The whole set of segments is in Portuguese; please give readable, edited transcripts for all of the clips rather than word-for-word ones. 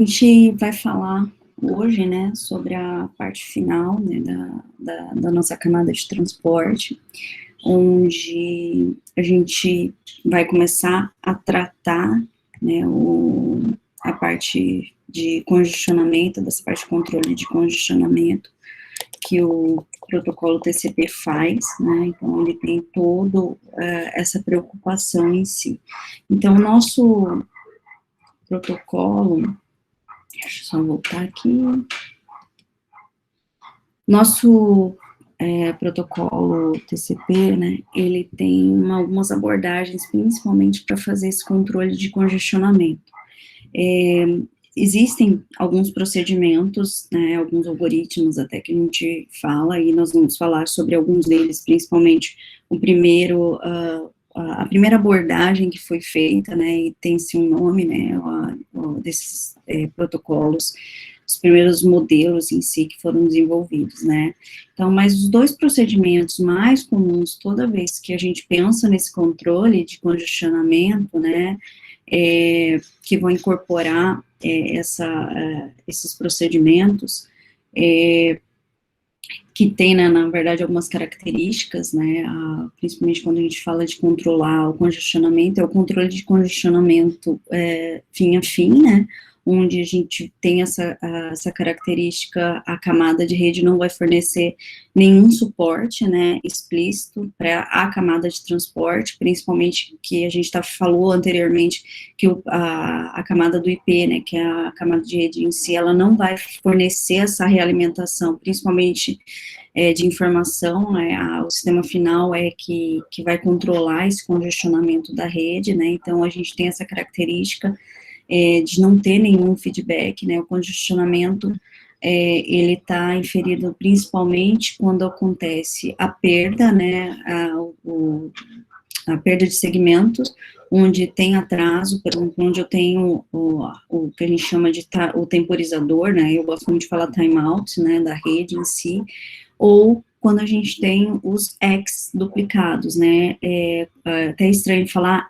A gente vai falar hoje, né, sobre a parte final, né, da nossa camada de transporte, onde a gente vai começar a tratar, né, a parte de congestionamento, dessa parte de controle de congestionamento, que o protocolo TCP faz, né, então ele tem todo essa preocupação em si. Então, o nosso protocolo, deixa eu só voltar aqui. Nosso protocolo TCP, né, ele tem algumas abordagens, principalmente para fazer esse controle de congestionamento. Existem alguns procedimentos, né, alguns algoritmos até que a gente fala, e nós vamos falar sobre alguns deles, principalmente o primeiro, a primeira abordagem que foi feita, né, e tem-se um nome, né, desses protocolos, os primeiros modelos em si que foram desenvolvidos, né. Então, mas os dois procedimentos mais comuns toda vez que a gente pensa nesse controle de congestionamento, né, que vão incorporar esses procedimentos, que tem, né, na verdade, algumas características, né, principalmente quando a gente fala de controlar o congestionamento, é o controle de congestionamento fim a fim, né, onde a gente tem essa característica, a camada de rede não vai fornecer nenhum suporte, né, explícito para a camada de transporte, principalmente que a gente falou anteriormente, que a camada do IP, né, que é a camada de rede em si, ela não vai fornecer essa realimentação, principalmente de informação, né, o sistema final que vai controlar esse congestionamento da rede, né, então a gente tem essa característica de não ter nenhum feedback, né, o congestionamento, ele está inferido principalmente quando acontece a perda, né, a perda de segmentos, onde tem atraso, por exemplo, onde eu tenho o que a gente chama de o temporizador, né, eu gosto muito de falar timeout, né, da rede em si, ou quando a gente tem os X duplicados, né, até estranho falar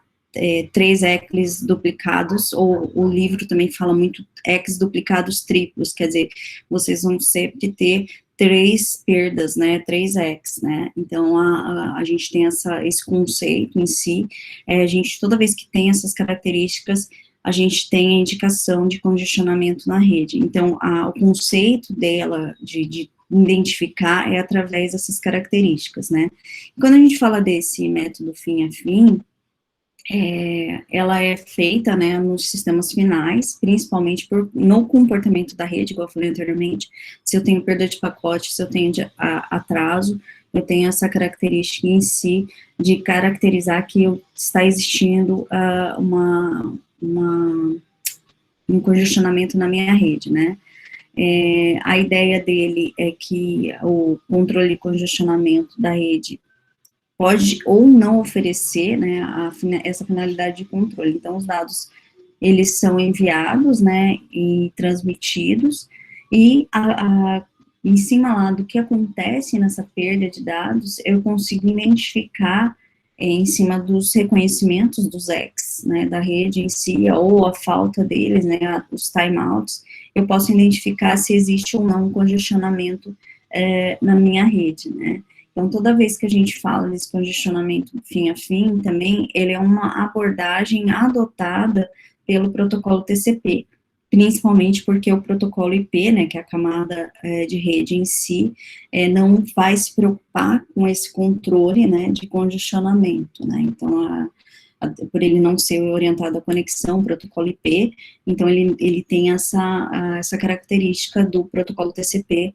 3 X duplicados, ou o livro também fala muito X duplicados triplos, quer dizer, vocês vão sempre ter 3 perdas, né, 3 X, né, então a gente tem esse conceito em si, a gente, toda vez que tem essas características, a gente tem a indicação de congestionamento na rede, então o conceito dela, de identificar, é através dessas características, né. Quando a gente fala desse método fim a fim, ela é feita, né, nos sistemas finais, principalmente no comportamento da rede, igual eu falei anteriormente, se eu tenho perda de pacote, se eu tenho atraso, eu tenho essa característica em si, de caracterizar que está existindo um congestionamento na minha rede, né. A ideia dele é que o controle de congestionamento da rede pode ou não oferecer, né, essa finalidade de controle. Então, os dados, eles são enviados, né, e transmitidos, e em cima lá do que acontece nessa perda de dados, eu consigo identificar, em cima dos reconhecimentos dos X, né, da rede em si, ou a falta deles, né, os timeouts, eu posso identificar se existe ou não um congestionamento na minha rede, né. Então, toda vez que a gente fala desse congestionamento fim a fim, também, ele é uma abordagem adotada pelo protocolo TCP, principalmente porque o protocolo IP, né, que é a camada de rede em si, não vai se preocupar com esse controle, né, de congestionamento, né, então, por ele não ser orientado à conexão, protocolo IP, então ele tem essa característica do protocolo TCP,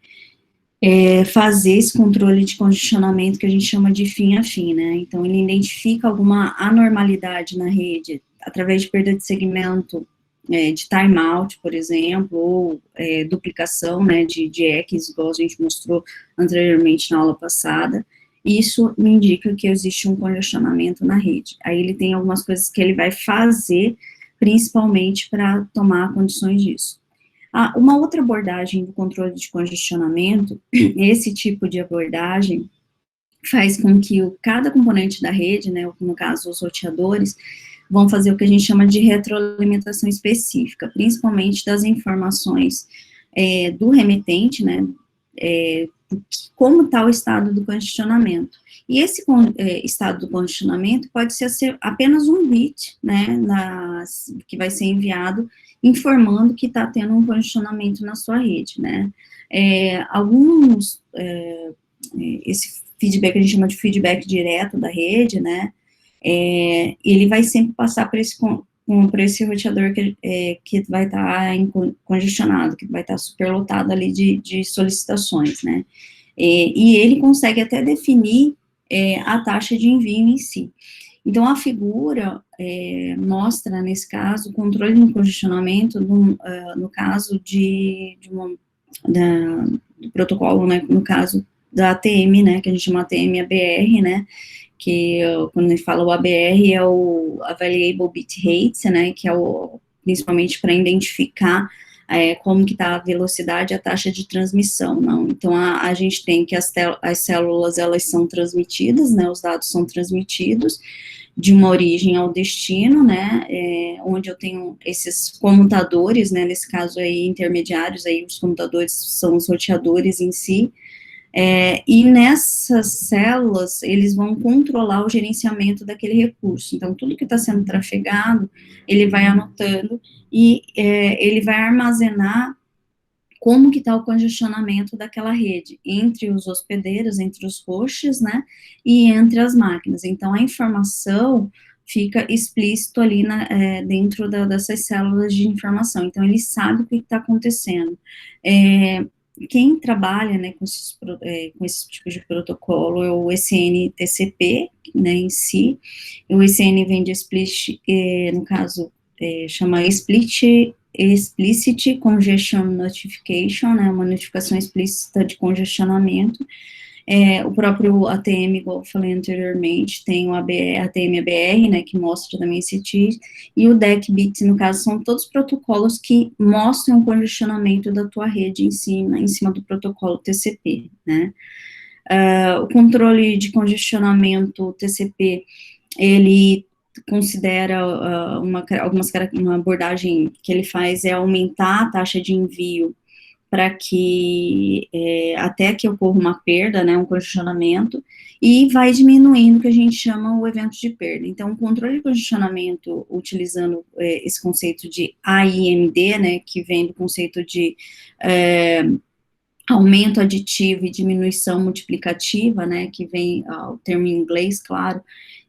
fazer esse controle de congestionamento que a gente chama de fim a fim, né, então ele identifica alguma anormalidade na rede, através de perda de segmento, de timeout, por exemplo, ou duplicação, né, de X, igual a gente mostrou anteriormente na aula passada, isso me indica que existe um congestionamento na rede. Aí ele tem algumas coisas que ele vai fazer, principalmente para tomar condições disso. Uma outra abordagem do controle de congestionamento, esse tipo de abordagem faz com que cada componente da rede, né, no caso os roteadores, vão fazer o que a gente chama de retroalimentação específica, principalmente das informações do remetente, né, como está o estado do congestionamento. E esse estado do congestionamento pode ser apenas um bit, né, que vai ser enviado informando que está tendo um congestionamento na sua rede, né. Esse feedback a gente chama de feedback direto da rede, né, ele vai sempre passar por esse roteador que vai estar congestionado, que vai estar superlotado ali de solicitações, né, e ele consegue até definir a taxa de envio em si. Então, a figura mostra, nesse caso, o controle do congestionamento no caso do protocolo, né, no caso da ATM, né, que a gente chama ATM ABR, né, que quando a gente fala o ABR é o Available Bit Rate, né, que é principalmente para identificar como que está a velocidade, a taxa de transmissão, não? Então, a gente tem que as células, elas são transmitidas, né, os dados são transmitidos de uma origem ao destino, né, onde eu tenho esses comutadores, né, nesse caso aí, intermediários, aí os comutadores são os roteadores em si, e nessas células, eles vão controlar o gerenciamento daquele recurso. Então, tudo que está sendo trafegado, ele vai anotando e ele vai armazenar como que está o congestionamento daquela rede, entre os hospedeiros, entre os hosts, né, e entre as máquinas. Então, a informação fica explícito ali dentro dessas células de informação. Então, ele sabe o que está acontecendo. Quem trabalha, né, com esses tipos de protocolo é o ECN-TCP, né, em si. O ECN vem de Explicit, no caso, chama Explicit Congestion Notification, né, uma notificação explícita de congestionamento. O próprio ATM, igual eu falei anteriormente, tem o ATM-ABR, né, que mostra também esse TIR, e o DEC-BIT, no caso, são todos protocolos que mostram o congestionamento da tua rede em cima do protocolo TCP, né. O controle de congestionamento TCP, ele considera uma abordagem que ele faz é aumentar a taxa de envio para que até que ocorra uma perda, né, um congestionamento, e vai diminuindo o que a gente chama o evento de perda. Então, o controle de congestionamento, utilizando esse conceito de AIMD, né, que vem do conceito de aumento aditivo e diminuição multiplicativa, né, que vem o termo em inglês, claro,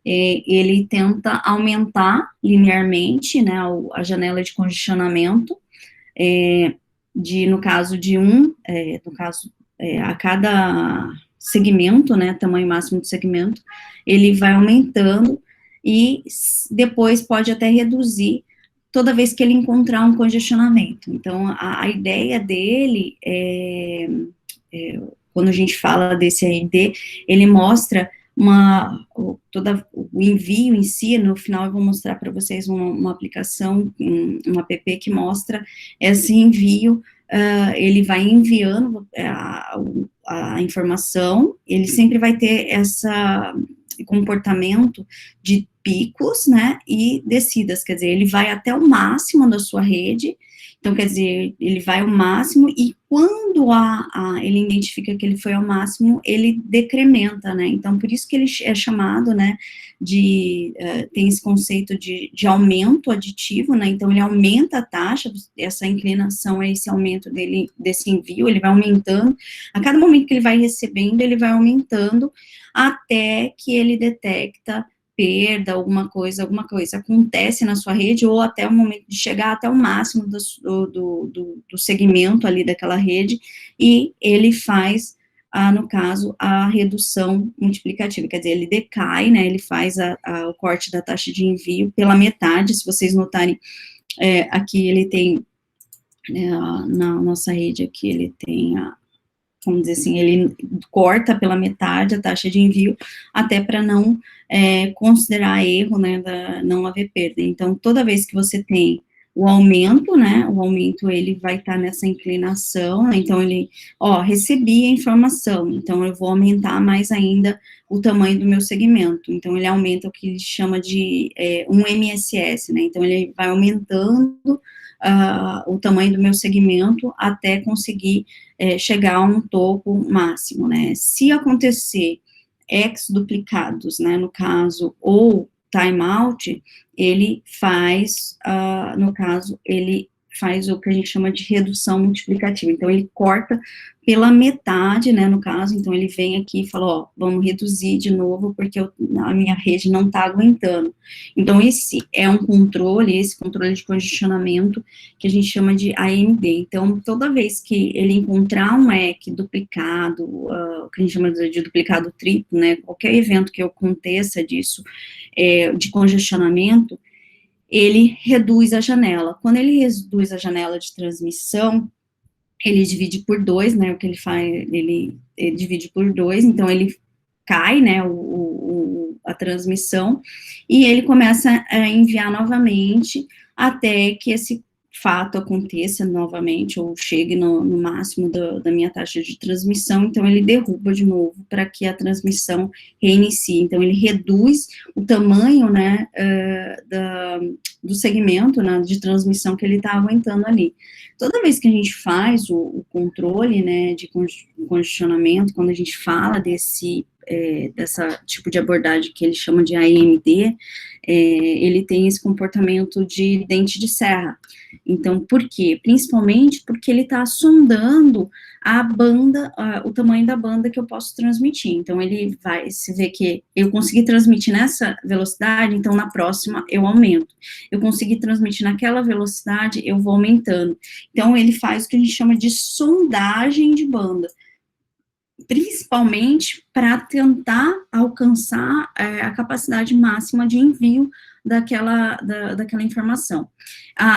ele tenta aumentar linearmente, né, a janela de congestionamento, no caso de a cada segmento, né, tamanho máximo do segmento, ele vai aumentando e depois pode até reduzir toda vez que ele encontrar um congestionamento. Então, a ideia dele quando a gente fala desse AID, ele mostra o envio em si. No final eu vou mostrar para vocês uma aplicação, um app que mostra esse envio. Ele vai enviando a informação, ele sempre vai ter esse comportamento de picos, né, e descidas, quer dizer, ele vai até o máximo da sua rede. Então, quer dizer, ele vai ao máximo, e quando ele identifica que ele foi ao máximo, ele decrementa, né, então, por isso que ele é chamado, né, tem esse conceito de aumento aditivo, né, então, ele aumenta a taxa, essa inclinação é esse aumento desse envio, ele vai aumentando, a cada momento que ele vai recebendo, ele vai aumentando, até que ele detecta perda, alguma coisa acontece na sua rede, ou até o momento de chegar até o máximo do segmento ali daquela rede, e ele faz, no caso, a redução multiplicativa, quer dizer, ele decai, né, ele faz o corte da taxa de envio pela metade. Se vocês notarem, aqui ele tem, na nossa rede aqui, ele tem vamos dizer assim, ele corta pela metade a taxa de envio, até para não considerar erro, né, não haver perda. Então, toda vez que você tem o aumento, né, o aumento ele vai estar nessa inclinação, né, então ele, recebi a informação, então eu vou aumentar mais ainda o tamanho do meu segmento, então ele aumenta o que ele chama de um MSS, né, então ele vai aumentando o tamanho do meu segmento até conseguir chegar a um topo máximo, né, se acontecer X duplicados, né, no caso, ou timeout, ele faz, no caso, ele faz o que a gente chama de redução multiplicativa, então ele corta pela metade, né, no caso, então ele vem aqui e fala, vamos reduzir de novo, porque a minha rede não está aguentando. Então esse é um controle, esse controle de congestionamento, que a gente chama de AMD, então toda vez que ele encontrar um EC duplicado, o que a gente chama de duplicado triplo, né, qualquer evento que aconteça disso, de congestionamento, ele reduz a janela. Quando ele reduz a janela de transmissão, ele divide por 2, né, o que ele faz, ele divide por 2, então ele cai, né, a transmissão, e ele começa a enviar novamente, até que esse fato aconteça novamente, ou chegue no máximo da minha taxa de transmissão, então ele derruba de novo, para que a transmissão reinicie, então ele reduz o tamanho, né, do segmento, né, de transmissão que ele está aguentando ali. Toda vez que a gente faz o controle, né, de congestionamento, quando a gente fala dessa tipo de abordagem que ele chama de AMD, ele tem esse comportamento de dente de serra. Então, por quê? Principalmente porque ele está sondando a banda, o tamanho da banda que eu posso transmitir. Então, ele vai se ver que eu consegui transmitir nessa velocidade, então na próxima eu aumento. Eu consegui transmitir naquela velocidade, eu vou aumentando. Então, ele faz o que a gente chama de sondagem de banda, principalmente para tentar alcançar a capacidade máxima de envio daquela informação.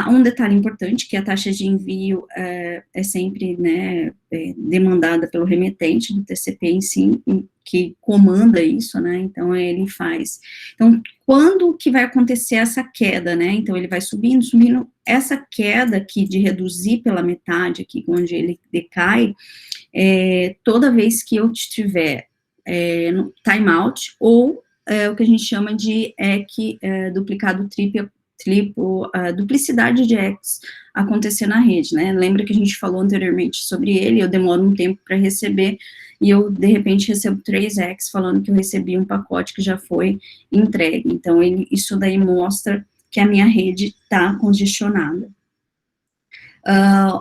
Um detalhe importante, que a taxa de envio é sempre, né, demandada pelo remetente do TCP em si, que comanda isso, né, então ele faz. Então, quando que vai acontecer essa queda, né, então ele vai subindo, essa queda aqui de reduzir pela metade, aqui onde ele decai, toda vez que eu estiver no timeout, ou o que a gente chama de EC duplicado triplo, duplicidade de ECs acontecer na rede, né? Lembra que a gente falou anteriormente sobre ele, eu demoro um tempo para receber, e eu, de repente, recebo 3 ECs falando que eu recebi um pacote que já foi entregue. Então, isso daí mostra que a minha rede está congestionada.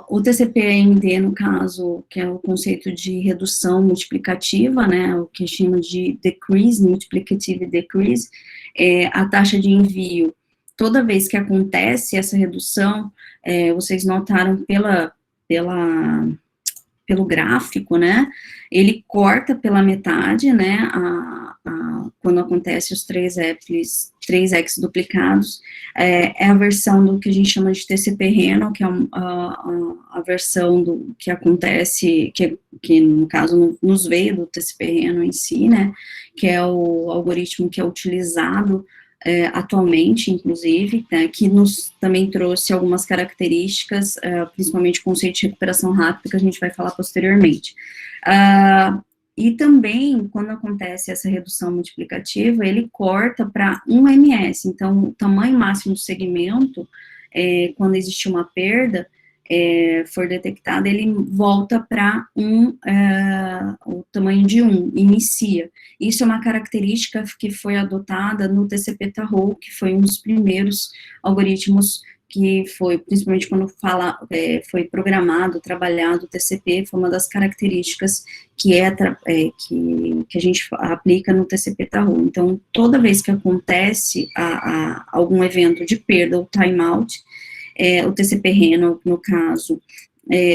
O TCP/AMD, no caso, que é o conceito de redução multiplicativa, né, o que chama de decrease, multiplicative decrease, a taxa de envio, toda vez que acontece essa redução, vocês notaram pelo gráfico, né, ele corta pela metade, né, quando acontece os 3 ECs duplicados, é a versão do que a gente chama de TCP/Reno, que é a versão do que acontece, que no caso nos veio do TCP/Reno em si, né, que é o algoritmo que é utilizado atualmente, inclusive, né, que nos também trouxe algumas características, principalmente o conceito de recuperação rápida, que a gente vai falar posteriormente. E também, quando acontece essa redução multiplicativa, ele corta para 1 ms, então, o tamanho máximo do segmento, quando existe uma perda, for detectada, ele volta para o tamanho de 1, inicia. Isso é uma característica que foi adotada no TCP/Tahoe, que foi um dos primeiros algoritmos que foi, principalmente quando foi programado, trabalhado o TCP, foi uma das características que a gente aplica no TCP/Tahoe. Então, toda vez que acontece algum evento de perda ou timeout, o TCP/Reno, no caso,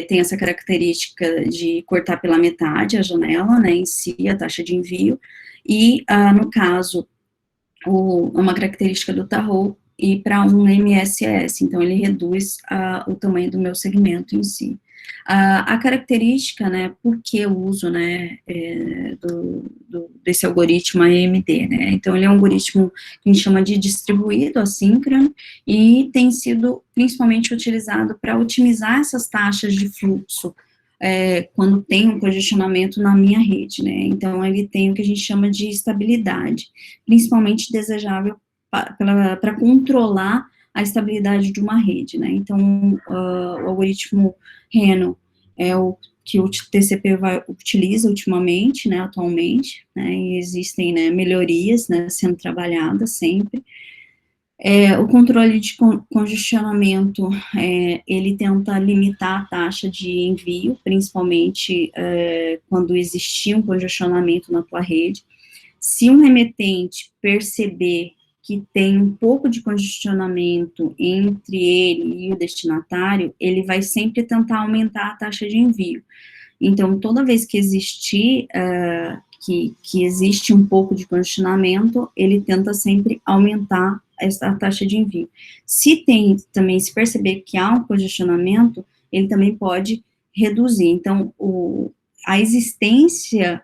tem essa característica de cortar pela metade a janela, né, em si, a taxa de envio, e, no caso, uma característica do Tahoe, e para 1 MSS, então ele reduz o tamanho do meu segmento em si. A característica, né, por que o uso, né, desse algoritmo AMD, né, então ele é um algoritmo que a gente chama de distribuído assíncrono e tem sido principalmente utilizado para otimizar essas taxas de fluxo, quando tem um congestionamento na minha rede, né, então ele tem o que a gente chama de estabilidade, principalmente desejável para controlar a estabilidade de uma rede, né, então o algoritmo Reno é o que o TCP utiliza ultimamente, né, atualmente, né, e existem, né, melhorias, né, sendo trabalhadas sempre. O controle de congestionamento, ele tenta limitar a taxa de envio, principalmente quando existir um congestionamento na tua rede. Se um remetente perceber que tem um pouco de congestionamento entre ele e o destinatário, ele vai sempre tentar aumentar a taxa de envio. Então, toda vez que existir, que existe um pouco de congestionamento, ele tenta sempre aumentar essa taxa de envio. Se perceber que há um congestionamento, ele também pode reduzir. Então, a existência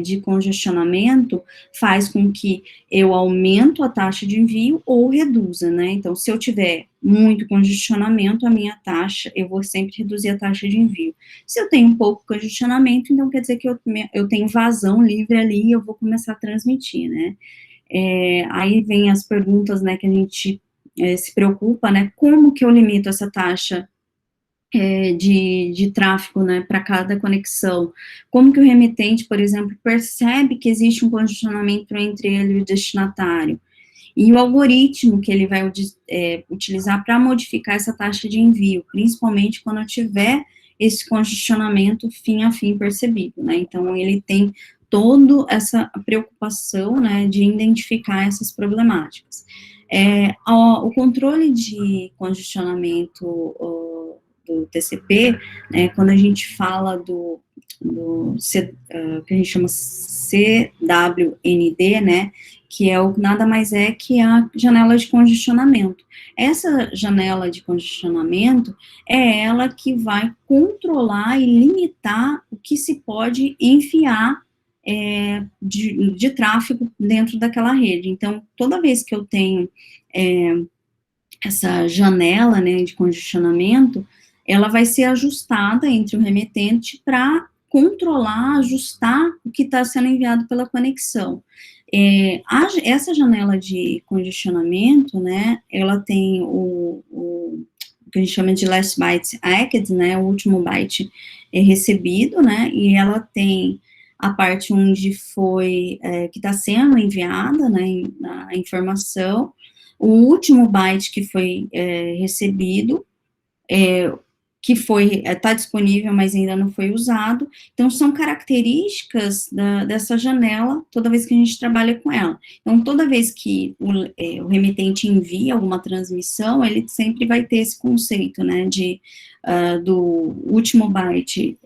de congestionamento faz com que eu aumento a taxa de envio ou reduza, né? Então, se eu tiver muito congestionamento, a minha taxa, eu vou sempre reduzir a taxa de envio. Se eu tenho um pouco de congestionamento, então quer dizer que eu tenho vazão livre ali e eu vou começar a transmitir, né? Aí vem as perguntas, né, que a gente se preocupa, né? Como que eu limito essa taxa de tráfego, né, para cada conexão? Como que o remetente, por exemplo, percebe que existe um congestionamento entre ele e o destinatário? E o algoritmo que ele vai utilizar para modificar essa taxa de envio, principalmente quando eu tiver esse congestionamento fim a fim percebido, né? Então, ele tem toda essa preocupação, né, de identificar essas problemáticas. O controle de congestionamento do TCP, né, quando a gente fala que a gente chama CWND, né, que nada mais é que a janela de congestionamento. Essa janela de congestionamento é ela que vai controlar e limitar o que se pode enviar de tráfego dentro daquela rede. Então, toda vez que eu tenho essa janela, né, de congestionamento, ela vai ser ajustada entre o remetente para controlar, ajustar o que está sendo enviado pela conexão. Essa janela de congestionamento, né, ela tem o que a gente chama de last byte acted, né, o último byte recebido, né, e ela tem a parte onde que está sendo enviada, né, a informação, o último byte que foi recebido, que está disponível, mas ainda não foi usado. Então, são características dessa janela, toda vez que a gente trabalha com ela. Então, toda vez que o remetente envia alguma transmissão, ele sempre vai ter esse conceito, né, do último byte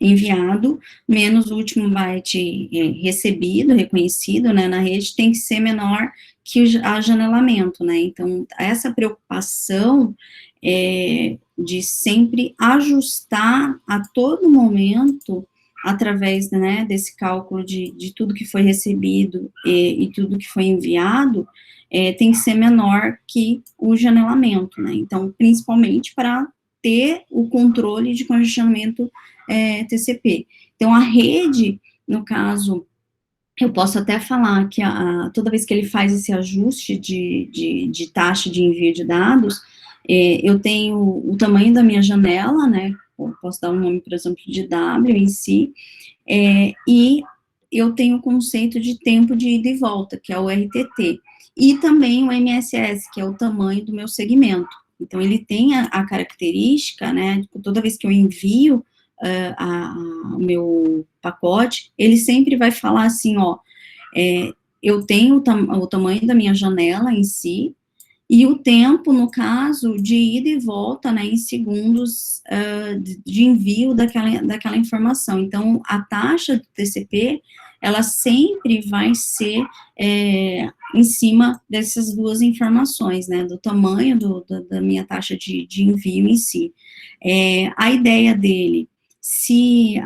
enviado, menos o último byte recebido, reconhecido, né, na rede, tem que ser menor que o ajanelamento, né. Então, essa preocupação de sempre ajustar a todo momento, através, né, desse cálculo de tudo que foi recebido e tudo que foi enviado, tem que ser menor que o janelamento, né. Então, principalmente para ter o controle de congestionamento TCP. Então, a rede, no caso, eu posso até falar que toda vez que ele faz esse ajuste de taxa de envio de dados, eu tenho o tamanho da minha janela, né, posso dar um nome, por exemplo, de W em si, e eu tenho o conceito de tempo de ida e volta, que é o RTT, e também o MSS, que é o tamanho do meu segmento. Então, ele tem a característica, né, toda vez que eu envio o meu pacote, ele sempre vai falar assim, ó, eu tenho o tamanho da minha janela em si, e o tempo, no caso, de ida e volta, né, em segundos de envio daquela informação. Então, a taxa do TCP, ela sempre vai ser em cima dessas duas informações, né, do tamanho da minha taxa de envio em si. A ideia dele, se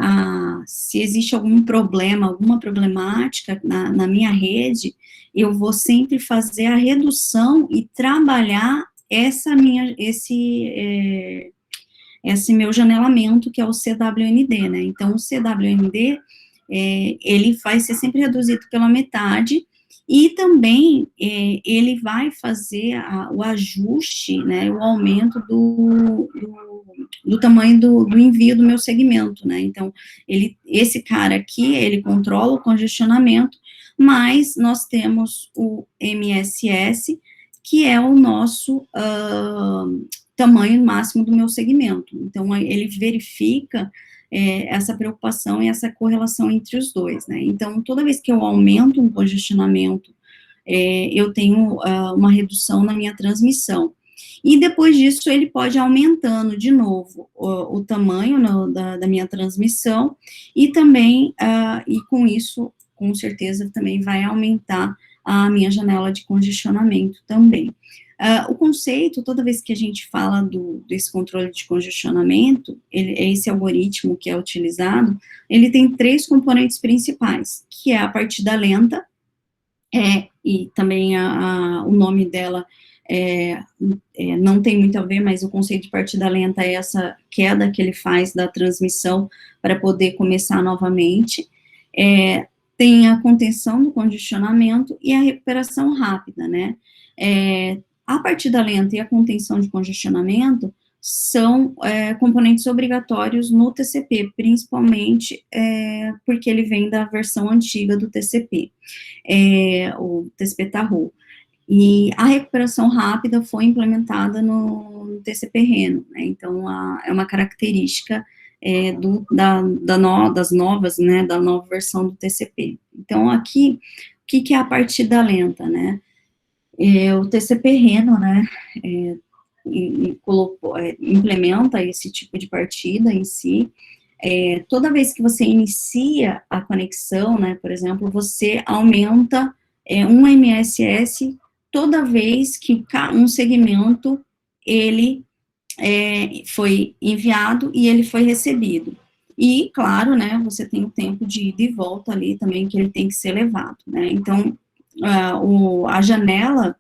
existe algum problema, alguma problemática na minha rede, eu vou sempre fazer a redução e trabalhar esse meu janelamento, que é o CWND, né? Então, o CWND, ele vai ser sempre reduzido pela metade, e também ele vai fazer o ajuste, né, o aumento do tamanho do envio do meu segmento, né? Então, esse cara aqui, ele controla o congestionamento, mas nós temos o MSS, que é o nosso tamanho máximo do meu segmento. Então, ele verifica essa preocupação e essa correlação entre os dois, né? Então, toda vez que eu aumento um congestionamento, eu tenho uma redução na minha transmissão. E depois disso, ele pode ir aumentando de novo o tamanho da minha transmissão, e também, e com isso, com certeza, também vai aumentar a minha janela de congestionamento também. O conceito, toda vez que a gente fala desse controle de congestionamento, esse algoritmo que é utilizado, ele tem 3 componentes principais, que é a partida lenta, e também o nome dela não tem muito a ver, mas o conceito de partida lenta é essa queda que ele faz da transmissão para poder começar novamente. Tem a contenção do congestionamento e a recuperação rápida, né? A partida lenta e a contenção de congestionamento são componentes obrigatórios no TCP, principalmente porque ele vem da versão antiga do TCP, o TCP Tarot. E a recuperação rápida foi implementada no TCP Reno, né? Então, é uma característica das novas, né, da nova versão do TCP. Então, aqui, o que é a partida lenta, né? O TCP Reno, né, implementa esse tipo de partida em si. Toda vez que você inicia a conexão, né, por exemplo, você aumenta um MSS toda vez que um segmento, ele foi enviado e ele foi recebido. E, claro, né, você tem o tempo de ida e volta ali também, que ele tem que ser levado, né? Então, a janela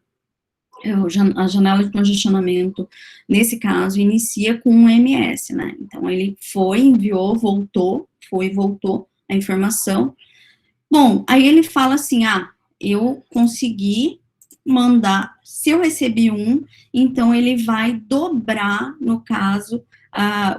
de congestionamento, nesse caso, inicia com um MS, né? Então, ele enviou, voltou, voltou a informação. Bom, aí ele fala assim, eu consegui mandar, se eu recebi então ele vai dobrar, no caso,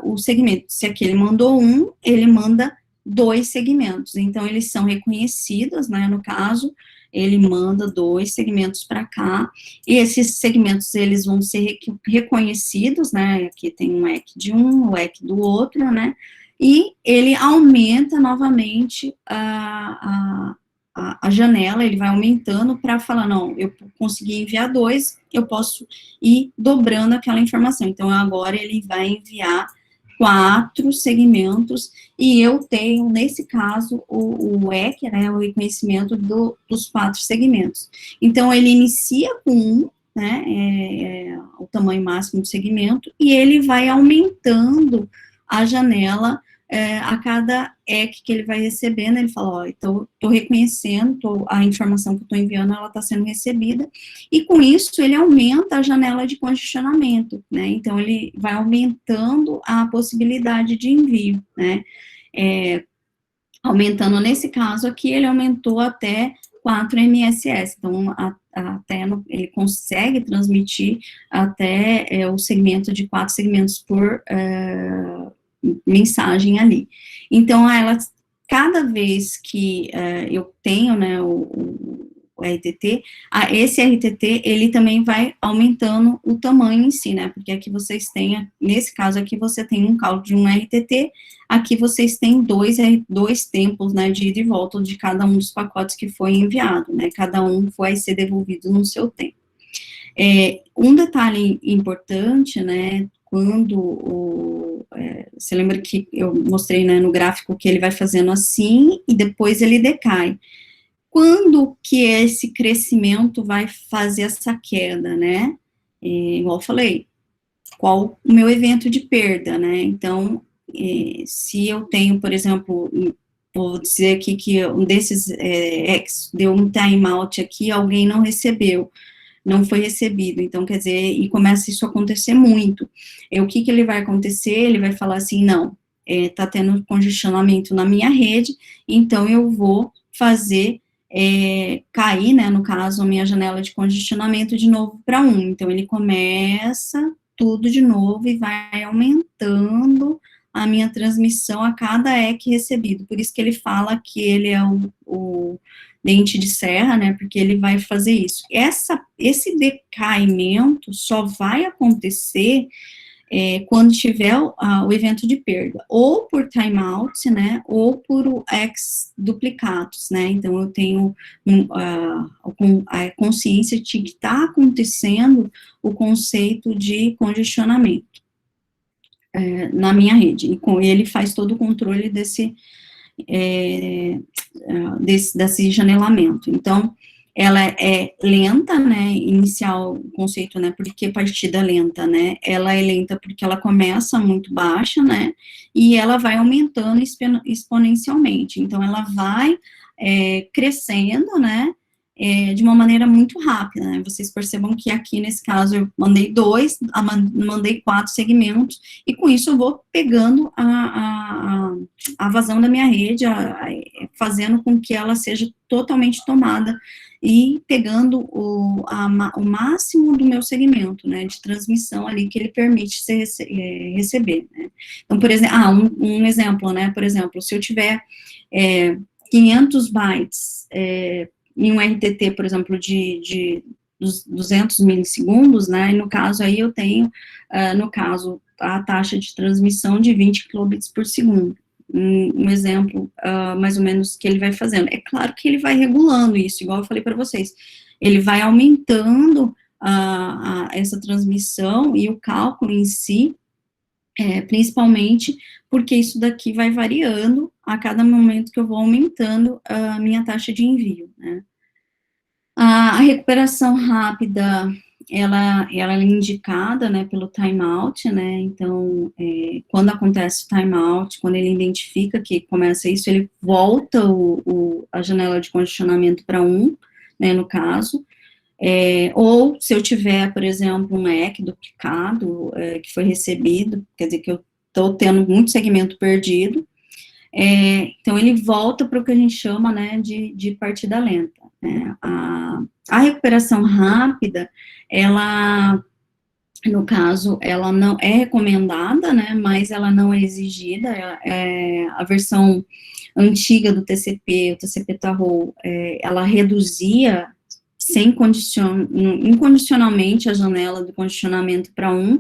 o segmento. Se aquele mandou ele manda 2 segmentos. Então, eles são reconhecidos, né, no caso, ele manda 2 segmentos para cá, e esses segmentos, eles vão ser reconhecidos, né, aqui tem um EC de o EC do outro, né, e ele aumenta novamente a janela, ele vai aumentando para falar, não, eu consegui enviar 2, eu posso ir dobrando aquela informação. Então, agora ele vai enviar 4 segmentos, e eu tenho, nesse caso, o EC, né, o reconhecimento dos 4 segmentos. Então, ele inicia com né, o tamanho máximo do segmento, e ele vai aumentando a janela a cada EC que ele vai recebendo. Ele fala, então, estou reconhecendo, a informação que eu estou enviando, ela está sendo recebida, e com isso, ele aumenta a janela de congestionamento, né, então, ele vai aumentando a possibilidade de envio, né, aumentando, nesse caso aqui, ele aumentou até 4 MSS, então, ele consegue transmitir até o segmento de 4 segmentos por mensagem ali. Então, cada vez que eu tenho, né, o RTT, esse RTT, ele também vai aumentando o tamanho em si, né, porque aqui vocês têm, nesse caso aqui, você tem um cálculo de um RTT, aqui vocês têm 2 tempos, né, de ida e volta de cada um dos pacotes que foi enviado, né, cada um vai ser devolvido no seu tempo. Um detalhe importante, né, quando você lembra que eu mostrei, né, no gráfico que ele vai fazendo assim, e depois ele decai. Quando que esse crescimento vai fazer essa queda, né? Igual eu falei, qual o meu evento de perda, né? Então, se eu tenho, por exemplo, vou dizer aqui que um desses deu um timeout aqui, alguém não recebeu, não foi recebido, então, quer dizer, e começa isso a acontecer muito. O que ele vai acontecer? Ele vai falar assim, não, tá tendo congestionamento na minha rede, então eu vou fazer cair, né, no caso, a minha janela de congestionamento de novo para 1. Então, ele começa tudo de novo e vai aumentando a minha transmissão a cada EC recebido. Por isso que ele fala que ele é o dente de serra, né, porque ele vai fazer isso. Esse decaimento só vai acontecer quando tiver o evento de perda, ou por timeout, né, ou por X duplicados, né, então eu tenho a consciência de que está acontecendo o conceito de congestionamento na minha rede, e com ele faz todo o controle desse janelamento. Então, ela é lenta, né, inicial o conceito, né, porque partida lenta, né, ela é lenta porque ela começa muito baixa, né, e ela vai aumentando exponencialmente, então ela vai crescendo, né, de uma maneira muito rápida, né, vocês percebam que aqui, nesse caso, eu mandei mandei 4 segmentos, e com isso eu vou pegando a vazão da minha rede, fazendo com que ela seja totalmente tomada, e pegando o máximo do meu segmento, né, de transmissão ali, que ele permite receber, né. Então, por exemplo, um exemplo, né, por exemplo, se eu tiver 500 bytes em um RTT, por exemplo, de 200 milissegundos, né, e no caso aí eu tenho, no caso, a taxa de transmissão de 20 kilobits por segundo. Um exemplo, mais ou menos, que ele vai fazendo. É claro que ele vai regulando isso, igual eu falei para vocês. Ele vai aumentando essa transmissão e o cálculo em si, principalmente porque isso daqui vai variando a cada momento que eu vou aumentando a minha taxa de envio, né. A recuperação rápida, ela é indicada, né, pelo timeout, né, então, quando acontece o timeout, quando ele identifica que começa isso, ele volta a janela de condicionamento para 1, né, no caso, ou se eu tiver, por exemplo, um EC duplicado, que foi recebido, quer dizer que eu estou tendo muito segmento perdido, então ele volta para o que a gente chama, né, de partida lenta, né. A recuperação rápida, ela, no caso, ela não é recomendada, né, mas ela não é exigida, a versão antiga do TCP, o TCP Tarot, ela reduzia incondicionalmente a janela do condicionamento para 1,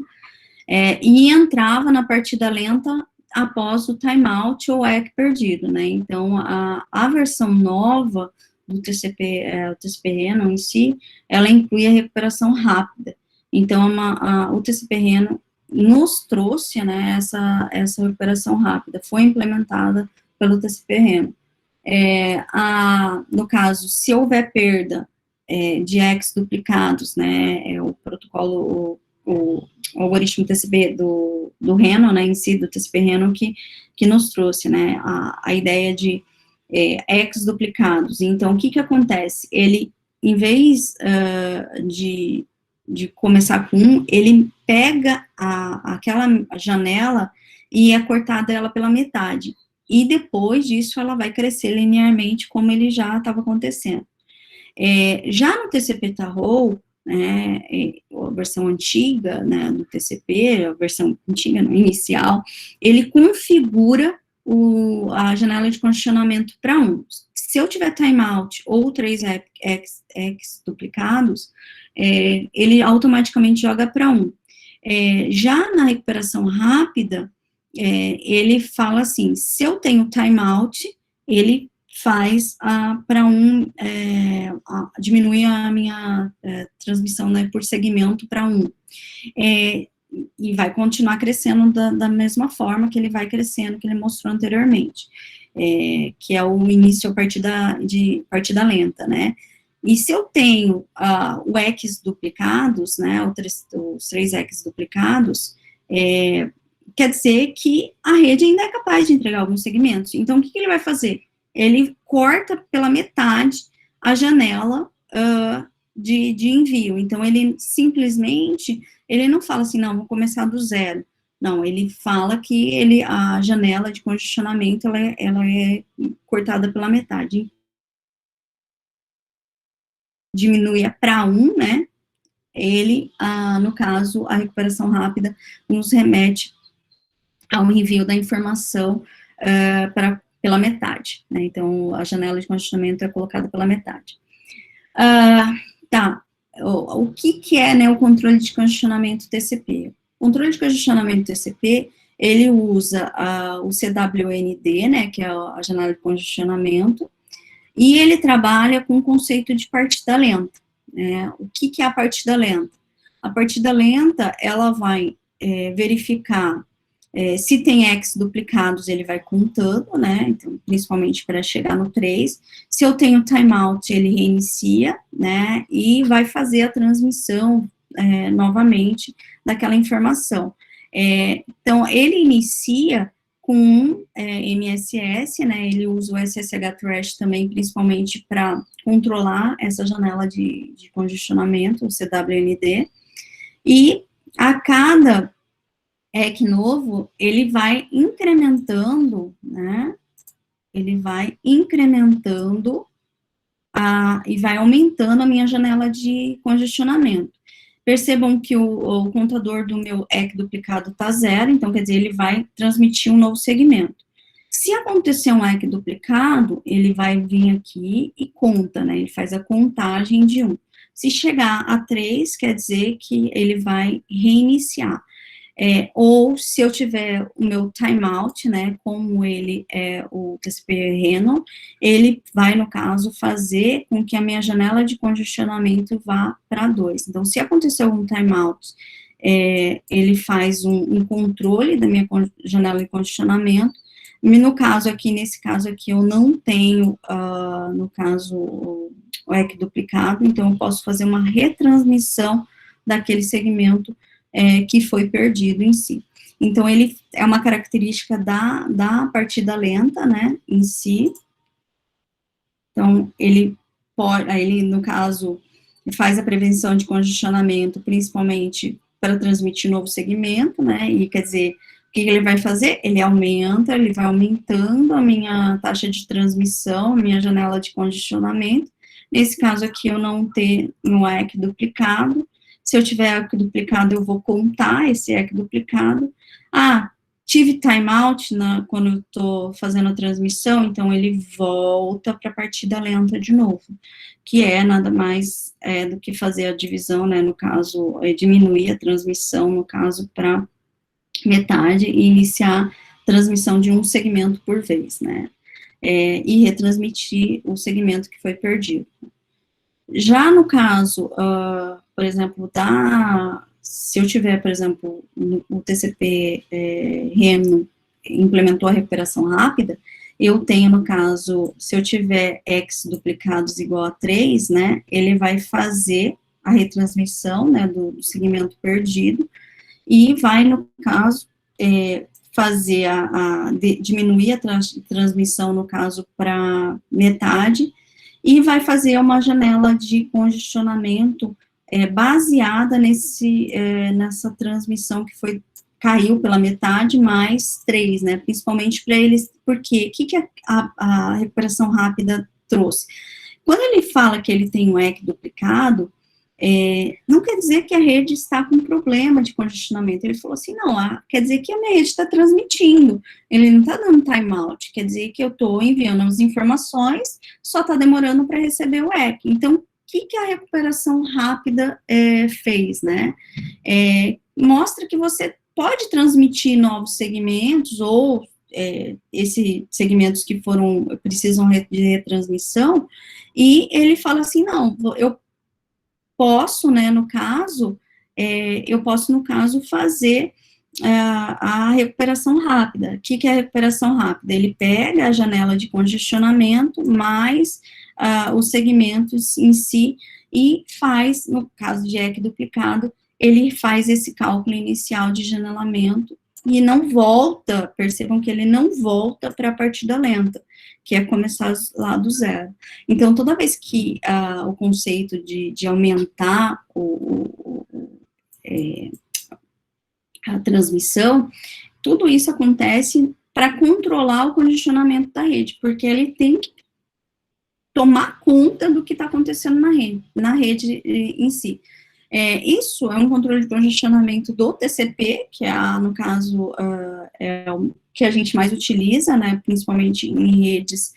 e entrava na partida lenta após o timeout ou EC perdido, né, então a versão nova do TCP, o TCP Reno em si, ela inclui a recuperação rápida, então o TCP Reno nos trouxe, né, essa recuperação rápida, foi implementada pelo TCP Reno. No caso, se houver perda de ECs duplicados, né, o protocolo, o algoritmo TCP do Reno, né, em si, do TCP Reno, que nos trouxe, né, a ideia de ECs duplicados. Então, o que acontece? Ele, em vez de começar com 1, ele pega aquela janela e é cortada ela pela metade. E depois disso, ela vai crescer linearmente, como ele já estava acontecendo. Já no TCP Tarot, né, a versão antiga, né, do TCP, a versão antiga, no inicial, ele configura a janela de condicionamento para 1. Se eu tiver timeout ou 3 ECs duplicados, ele automaticamente joga para 1. Já na recuperação rápida, ele fala assim, se eu tenho timeout, ele faz para 1, diminuir a minha transmissão, né, por segmento para 1. e vai continuar crescendo da mesma forma que ele vai crescendo, que ele mostrou anteriormente, que é o início de partida lenta, né? E se eu tenho o X duplicados, né, os 3X duplicados, quer dizer que a rede ainda é capaz de entregar alguns segmentos. Então, o que ele vai fazer? Ele corta pela metade a janela de envio. Então, ele simplesmente, ele não fala assim, não, vou começar do zero. Não, ele fala que a janela de congestionamento, ela é cortada pela metade. Diminui para 1, né, ele, no caso, a recuperação rápida nos remete ao envio da informação pela metade, né, então a janela de congestionamento é colocada pela metade. Tá, o que é, né, o controle de congestionamento TCP? O controle de congestionamento TCP, ele usa o CWND, né, que é a janela de congestionamento, e ele trabalha com o conceito de partida lenta. O que é a partida lenta? A partida lenta, ela vai verificar se tem X duplicados, ele vai contando, né, então, principalmente para chegar no 3. Se eu tenho timeout, ele reinicia, né, e vai fazer a transmissão novamente daquela informação. Então, ele inicia com MSS, né, ele usa o SSH Trash também, principalmente para controlar essa janela de congestionamento, o CWND, e a cada EC novo, ele vai incrementando, né, ele vai incrementando e vai aumentando a minha janela de congestionamento. Percebam que o contador do meu EC duplicado está 0, então quer dizer, ele vai transmitir um novo segmento. Se acontecer um EC duplicado, ele vai vir aqui e conta, né, ele faz a contagem de 1. Se chegar a 3, quer dizer que ele vai reiniciar. Ou se eu tiver o meu timeout, né, como ele é o TCP Reno, ele vai, no caso, fazer com que a minha janela de congestionamento vá para 2. Então, se acontecer algum timeout, ele faz um controle da minha janela de congestionamento, e no caso aqui, nesse caso aqui, eu não tenho, no caso, o EC duplicado, então eu posso fazer uma retransmissão daquele segmento que foi perdido em si. Então, ele é uma característica da partida lenta, né, em si. Então, ele no caso, faz a prevenção de congestionamento, principalmente para transmitir novo segmento, né, e quer dizer, o que ele vai fazer? Ele vai aumentando a minha taxa de transmissão, a minha janela de congestionamento. Nesse caso aqui, eu não tenho um EC duplicado. Se eu tiver EC duplicado, eu vou contar esse EC duplicado. Tive timeout quando eu estou fazendo a transmissão, então ele volta para a partida lenta de novo, que é nada mais do que fazer a divisão, né, no caso, diminuir a transmissão, no caso, para metade, e iniciar a transmissão de um segmento por vez, né, e retransmitir o segmento que foi perdido. Já no caso, por exemplo, se eu tiver, por exemplo, o TCP Reno implementou a recuperação rápida, eu tenho, no caso, se eu tiver X duplicados igual a 3, né, ele vai fazer a retransmissão, né, do segmento perdido, e vai, no caso, fazer diminuir a transmissão, no caso, para metade, e vai fazer uma janela de congestionamento baseada nessa transmissão que caiu pela metade, mais 3, né, principalmente para eles, porque o que a recuperação rápida trouxe? Quando ele fala que ele tem um EC duplicado, não quer dizer que a rede está com problema de congestionamento. Ele falou assim, não, quer dizer que a minha rede está transmitindo, ele não está dando timeout, quer dizer que eu estou enviando as informações, só está demorando para receber o EC. Então, o que a recuperação rápida fez, né? Mostra que você pode transmitir novos segmentos, ou esses segmentos que precisam de retransmissão, e ele fala assim, não, eu posso, né, no caso, eu posso, no caso, fazer a recuperação rápida. O que é a recuperação rápida? Ele pega a janela de congestionamento, mais os segmentos em si, e faz, no caso de EC duplicado, ele faz esse cálculo inicial de janelamento, e não volta, percebam que ele não volta para a partida lenta, que é começar lá do zero. Então, toda vez que o conceito de aumentar a transmissão, tudo isso acontece para controlar o congestionamento da rede, porque ele tem que tomar conta do que está acontecendo na rede em si. Isso é um controle de congestionamento do TCP, que no caso, é o que a gente mais utiliza, né, principalmente em redes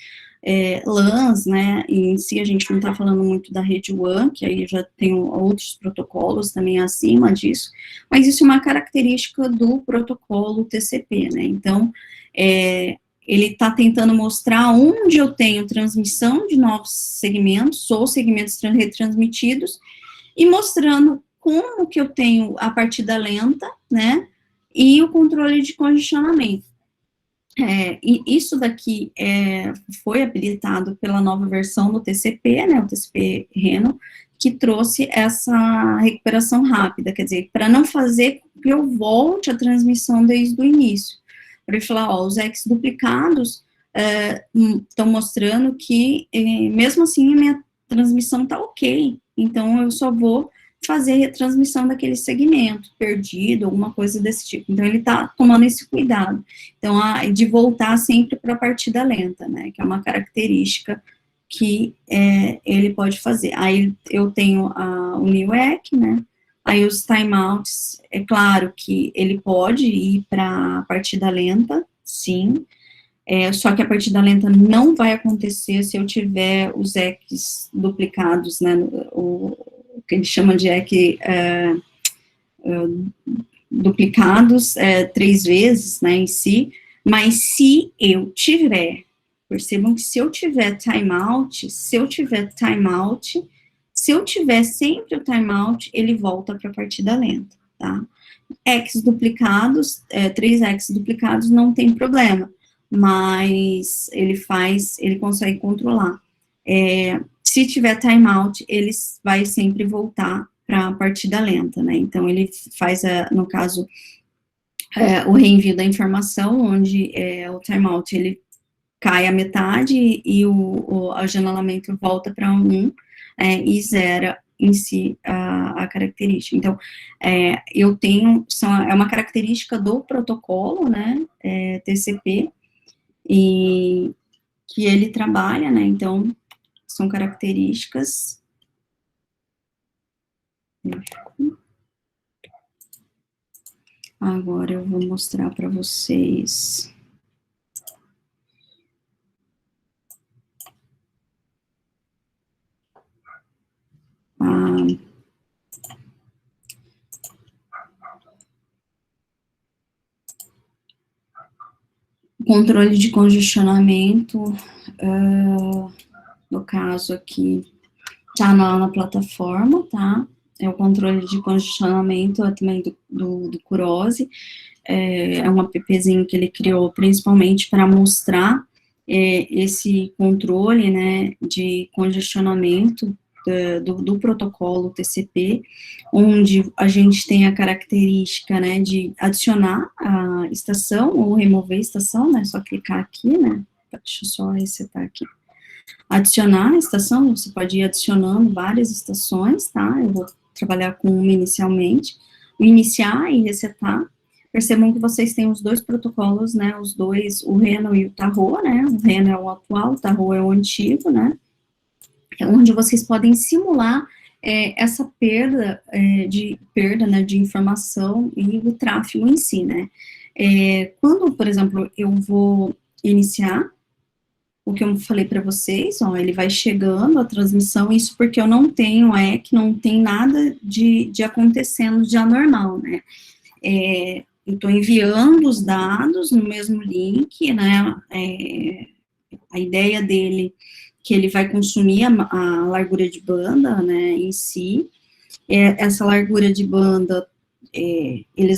LANs, né, e em si a gente não está falando muito da rede WAN, que aí já tem outros protocolos também acima disso, mas isso é uma característica do protocolo TCP, né, então, ele está tentando mostrar onde eu tenho transmissão de novos segmentos, ou segmentos retransmitidos, e mostrando como que eu tenho a partida lenta, né, e o controle de congestionamento. E isso daqui foi habilitado pela nova versão do TCP, né, o TCP Reno, que trouxe essa recuperação rápida, quer dizer, para não fazer que eu volte a transmissão desde o início. Para ele falar, os ex duplicados estão mostrando que, mesmo assim, a minha transmissão está ok, então eu só vou fazer retransmissão daquele segmento perdido, alguma coisa desse tipo. Então, ele está tomando esse cuidado. Então, de voltar sempre para a partida lenta, né, que é uma característica que ele pode fazer. Aí, eu tenho o NeoEC, né, aí os timeouts, é claro que ele pode ir para a partida lenta, sim, só que a partida lenta não vai acontecer se eu tiver os ECs duplicados, né, o que eles chamam de EC duplicados 3 vezes, né, em si, mas se eu tiver, percebam que se eu tiver timeout, se eu tiver sempre o timeout, ele volta para a partida lenta, tá? X duplicados, 3 X duplicados não tem problema, mas ele consegue controlar. Se tiver timeout, ele vai sempre voltar para a partida lenta, né? Então, ele faz, no caso, o reenvio da informação, onde o timeout, ele cai a metade e o ajanelamento volta para 1 e zera em si a característica. Então, eu tenho, é uma característica do protocolo, né, TCP, e que ele trabalha, né, então, são características. Agora eu vou mostrar para vocês. Controle de congestionamento, no caso aqui, tá na plataforma, tá? É o controle de congestionamento também do Kurose, é um appzinho que ele criou principalmente para mostrar esse controle, né, de congestionamento do protocolo TCP, onde a gente tem a característica, né, de adicionar a estação ou remover a estação, né, só clicar aqui, né, deixa eu só resetar aqui. Adicionar a estação, você pode ir adicionando várias estações, tá? Eu vou trabalhar com uma inicialmente. Iniciar e resetar. Percebam que vocês têm os dois protocolos, né? Os dois, o Reno e o Tarro, né? O Reno é o atual, o Tarro é o antigo, né? É onde vocês podem simular essa perda, né, de informação e o tráfego em si, né? Quando, por exemplo, eu vou iniciar, o que eu falei para vocês, ó, ele vai chegando a transmissão, isso porque eu não tenho que não tem nada de acontecendo de anormal, né? Eu estou enviando os dados no mesmo link, né? A ideia dele que ele vai consumir a largura de banda, né, em si, essa largura de banda, ele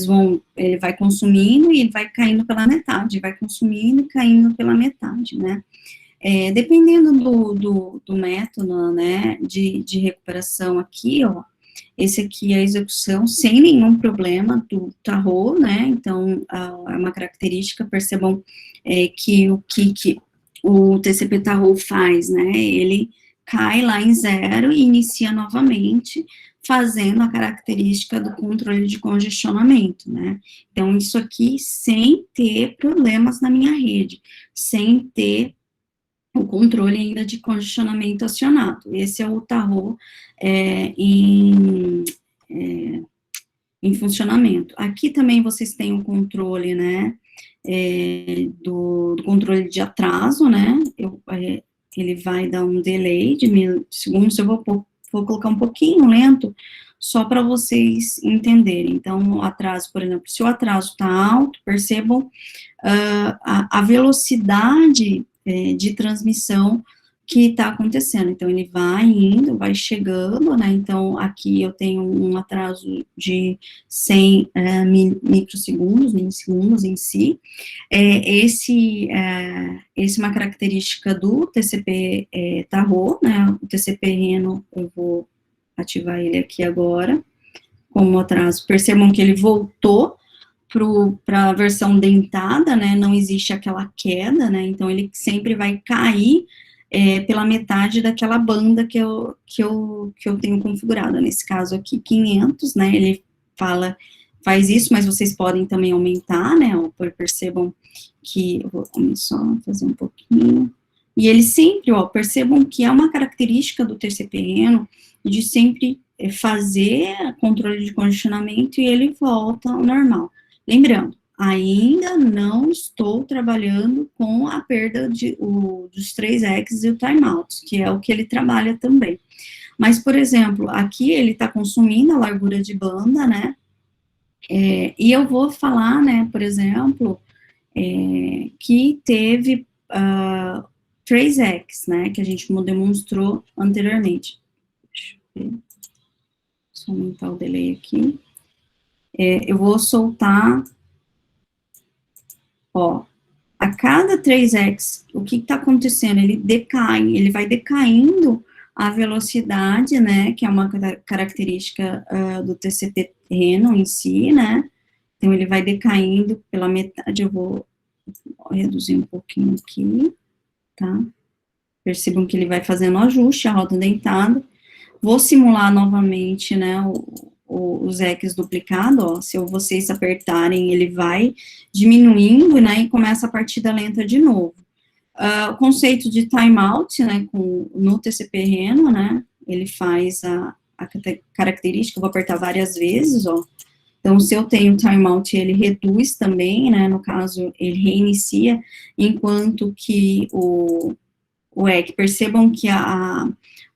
vai consumindo e ele vai caindo pela metade, vai consumindo e caindo pela metade, né? Dependendo do método, né, de recuperação aqui, ó, esse aqui é a execução sem nenhum problema do tarô, né, então, é uma característica, percebam que o TCP tarô faz, né, ele cai lá em zero e inicia novamente, fazendo a característica do controle de congestionamento, né, então, isso aqui sem ter problemas na minha rede, sem ter o controle ainda de congestionamento acionado. Esse é o tarô em funcionamento. Aqui também vocês têm o controle, né, do controle de atraso, né, ele vai dar um delay de 1000 segundos, eu vou colocar um pouquinho lento, só para vocês entenderem. Então, o atraso, por exemplo, se o atraso está alto, percebam a velocidade de transmissão que está acontecendo. Então, ele vai indo, vai chegando, né? Então, aqui eu tenho um atraso de 100 microsegundos, milissegundos em si. Esse é uma característica do TCP Tarot, né? O TCP Reno, eu vou ativar ele aqui agora, como atraso. Percebam que ele voltou para a versão dentada, né, não existe aquela queda, né, então ele sempre vai cair pela metade daquela banda que eu tenho configurada, nesse caso aqui, 500, né, ele faz isso, mas vocês podem também aumentar, né, percebam que, eu vou só fazer um pouquinho, e ele sempre, percebam que é uma característica do TCP Reno de sempre fazer controle de congestionamento e ele volta ao normal. Lembrando, ainda não estou trabalhando com a perda dos 3X e o timeout, que é o que ele trabalha também. Mas, por exemplo, aqui ele está consumindo a largura de banda, né, e eu vou falar, né, por exemplo, que teve 3X, né, que a gente demonstrou anteriormente. Deixa eu ver. Só aumentar o delay aqui. Eu vou soltar, a cada 3x, o que está acontecendo? Ele vai decaindo a velocidade, né, que é uma característica do TCP Reno em si, né, então ele vai decaindo pela metade, eu vou reduzir um pouquinho aqui, tá, percebam que ele vai fazendo o ajuste, a roda dentada, vou simular novamente, né, os X duplicado, se vocês apertarem, ele vai diminuindo, né, e começa a partida lenta de novo. O conceito de timeout, né, no TCP Reno, né, ele faz a característica, eu vou apertar várias vezes, então, se eu tenho timeout, ele reduz também, né, no caso, ele reinicia, enquanto que o EC, percebam que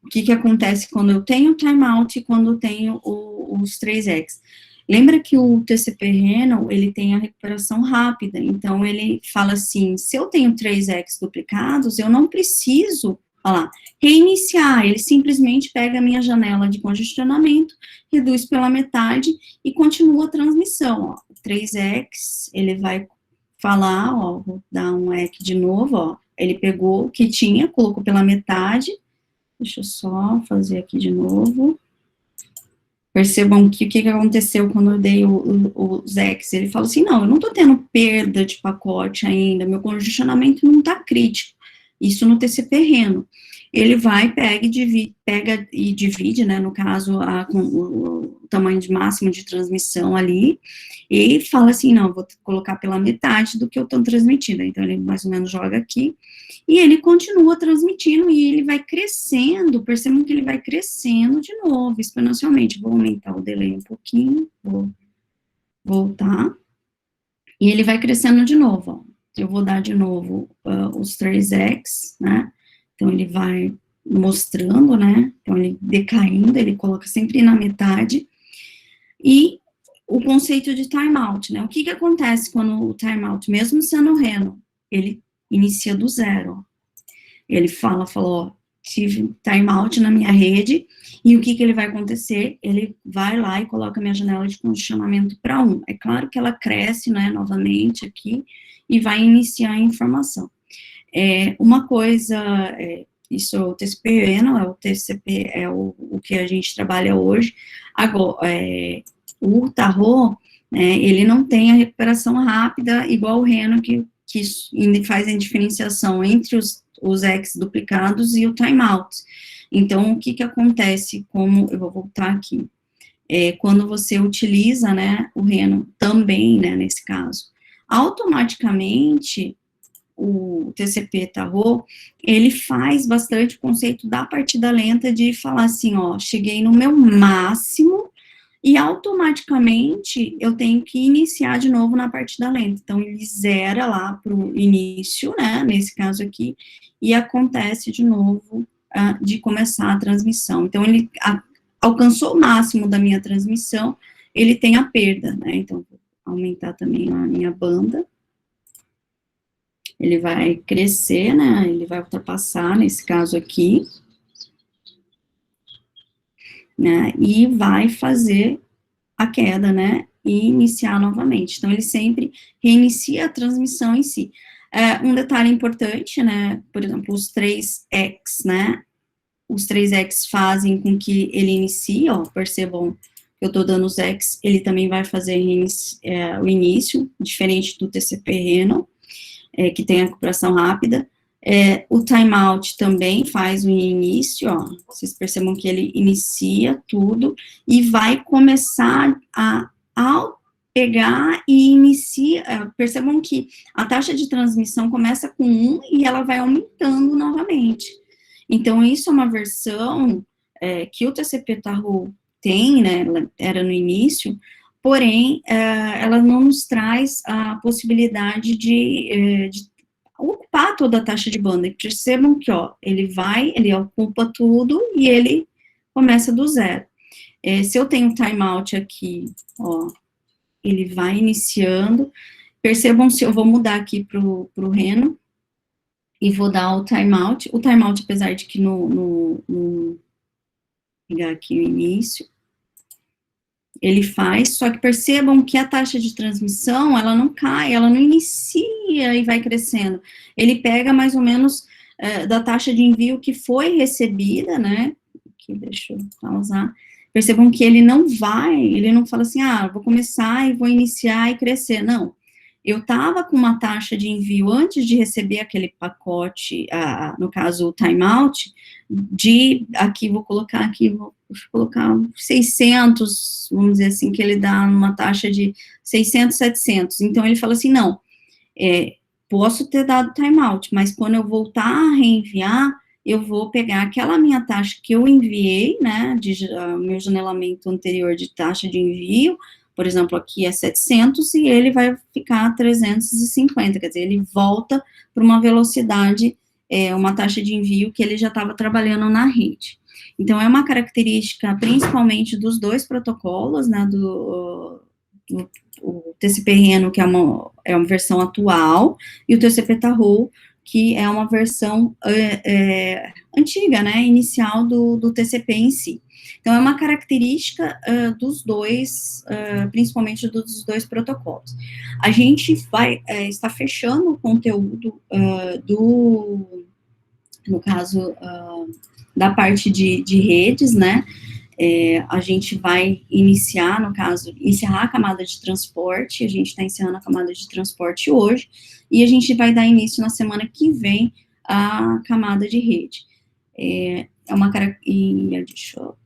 o que acontece quando eu tenho timeout e quando eu tenho os 3X. Lembra que o TCP Reno, ele tem a recuperação rápida, então ele fala assim, se eu tenho 3X duplicados, eu não preciso, reiniciar, ele simplesmente pega a minha janela de congestionamento, reduz pela metade e continua a transmissão, 3X, ele vai falar, vou dar um EC de novo, ele pegou o que tinha, colocou pela metade, deixa eu só fazer aqui de novo. Percebam que o que aconteceu quando eu dei os X, ele falou assim, não, eu não tô tendo perda de pacote ainda, meu congestionamento não tá crítico, isso no TCP Reno. Ele vai, pega e divide, né, no caso, com o tamanho de máximo de transmissão ali, e fala assim, não, vou colocar pela metade do que eu estou transmitindo, então ele mais ou menos joga aqui, e ele continua transmitindo, e ele vai crescendo, percebam que ele vai crescendo de novo, exponencialmente. Vou aumentar o delay um pouquinho, vou voltar, e ele vai crescendo de novo, eu vou dar de novo os 3X, né, então ele vai mostrando, né, então ele decaindo, ele coloca sempre na metade, e o conceito de timeout, né, o que acontece quando o timeout, mesmo sendo Reno, ele inicia do zero, ele falou, tive timeout na minha rede, e o que ele vai acontecer? Ele vai lá e coloca a minha janela de condicionamento para 1. É claro que ela cresce, né, novamente aqui, e vai iniciar a informação. Uma coisa, isso é o TCP não é o TCP, é o que a gente trabalha hoje. Agora, o Tarot, né, ele não tem a recuperação rápida, igual o Reno, que faz a diferenciação entre os X duplicados e o timeout. Então, o que acontece, eu vou voltar aqui, quando você utiliza, né, o Reno também, né, nesse caso, automaticamente, o TCP Tarot, ele faz bastante o conceito da partida lenta de falar assim, ó, cheguei no meu máximo, e automaticamente eu tenho que iniciar de novo na partida lenta. Então, ele zera lá para o início, né, nesse caso aqui, e acontece de novo de começar a transmissão. Então, ele alcançou o máximo da minha transmissão, ele tem a perda, né, então, vou aumentar também a minha banda. Ele vai crescer, né, ele vai ultrapassar, nesse caso aqui, né, e vai fazer a queda, né, e iniciar novamente. Então, ele sempre reinicia a transmissão em si. Um detalhe importante, né, por exemplo, os 3x, né, os 3x fazem com que ele inicie, ó, percebam que eu tô dando os x, ele também vai fazer o início, diferente do TCP Reno, que tem a recuperação rápida. O timeout também faz o início, ó, vocês percebam que ele inicia tudo e vai começar ao pegar e inicia, percebam que a taxa de transmissão começa com 1 e ela vai aumentando novamente. Então, isso é uma versão que o TCP Tarot tem, né, ela era no início, porém, ela não nos traz a possibilidade de ocupar toda a taxa de banda. E percebam que, ó, ele ocupa tudo e ele começa do zero. Se eu tenho timeout aqui, ó, ele vai iniciando. Percebam se eu vou mudar aqui pro Reno e vou dar o timeout. O timeout, apesar de que pegar aqui o início, ele faz, só que percebam que a taxa de transmissão, ela não cai, ela não inicia e vai crescendo. Ele pega mais ou menos da taxa de envio que foi recebida, né, aqui, deixa eu pausar, percebam que ele não fala assim, vou começar e vou iniciar e crescer, não. Eu estava com uma taxa de envio antes de receber aquele pacote, no caso, o timeout, aqui, vou colocar 600, vamos dizer assim, que ele dá uma taxa de 600, 700. Então, ele fala assim, não, posso ter dado timeout, mas quando eu voltar a reenviar, eu vou pegar aquela minha taxa que eu enviei, né, meu janelamento anterior de taxa de envio, por exemplo, aqui é 700 e ele vai ficar 350, quer dizer, ele volta para uma velocidade, uma taxa de envio que ele já estava trabalhando na rede. Então, é uma característica, principalmente dos dois protocolos, né, o TCP Reno, que é uma versão atual, e o TCP Tarot, que é uma versão antiga, né, inicial do TCP em si. Então, é uma característica dos dois, principalmente dos dois protocolos. A gente vai estar fechando o conteúdo no caso, da parte de redes, né, a gente vai iniciar, no caso, encerrar a camada de transporte, a gente está encerrando a camada de transporte hoje, e a gente vai dar início na semana que vem à camada de rede. Deixa eu